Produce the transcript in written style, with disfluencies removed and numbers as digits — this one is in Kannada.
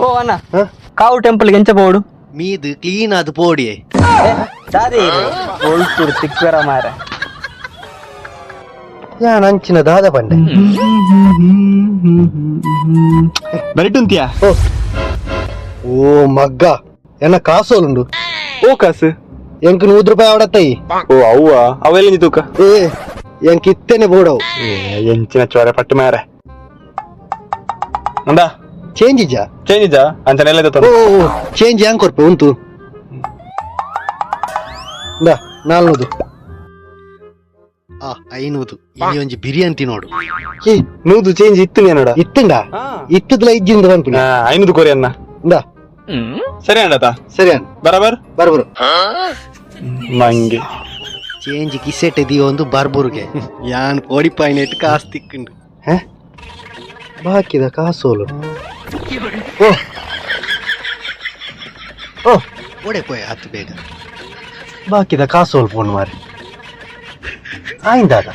ಓ ಅಣ್ಣ ಕಾವು ಟೆಂಪಲ್ಗೆ ಎಂಚ ಪೋಡು ಮೀದು ಕ್ಲೀನ್ ಅದು ಪೋಡಿ ದಾದಿ ಒಳ್ತೂರು ತಿಕ್ಕರ ಮಾರ ಯಾನ್ ಅಂಚಿನ ದಾದ ಬಂಡೆ ಬರಿಟುಂತಿಯಾ ಓ ಮಗ್ಗ ಎನ್ನ ಕಾಸೋಲುಂಡು ಓ ಕಾಸು ಎಂಕ್ 100 ರೂಪಾಯಿ ಅವಡತ್ತೈ ಓ ಅವ್ವ ಅವೆಲ್ಲ ತೂಕ ಏ ಎಂಕ್ ಇತ್ತೇನೆ ಬೋಡವು ಎಂಚಿನ ಚೋರೆ ಪಟ್ಟು ಮಾರ ಅಂದ ಚೇಂಜ್ ಇಜ್ಜಾ ಚೇಂಜ್ ಇಜ್ಜಾ ಅಂಚನೆಲ್ಲ ಓ ಚೇಂಜ್ ಹ್ಯಾಂಗ್ ಕೊರ್ಪೆ ಉಂಟು ದಾ 400 500 ಇಲ್ಲಿ ಒಂಜಿ ಬಿರಿಯಾನಿ ತಿನ್ನೋಡು ಏ ನೂದು ಚೇಂಜ್ ಇತ್ತು ನೋಡ ಇತ್ತಂಡ ಇತ್ತದ್ಲ ಇಜ್ಜಿಂದ ಬಂತು 500 ಕೊರಿ ಅನ್ನ ಇಂದ ಸರಿ ಅಂಡತ ಸರಿ ಅನ್ ಬರಬರ್ ಬರ್ಬರು ಮಂಗೆ ಚೇಂಜ್ ಕಿಸೆಟ್ ಇದೀವ ಒಂದು ಬರ್ಬುರ್ಗೆ ಯಾನ್ ಕೋಡಿ ಪಾಯಿನೆಟ್ ಕಾಸು ತಿಕ್ಕಂಡು ಬಾಕಿದ ಕಾಸೋಲು ಓ ಓ ಓಡೆ ಪೋಯ್ ಹತ್ತು ಬೇಗ ಬಾಕಿದ ಕಾಸೋಲ್ ಫೋನ್ ಮಾರಿ ಆಯ್ದಾದ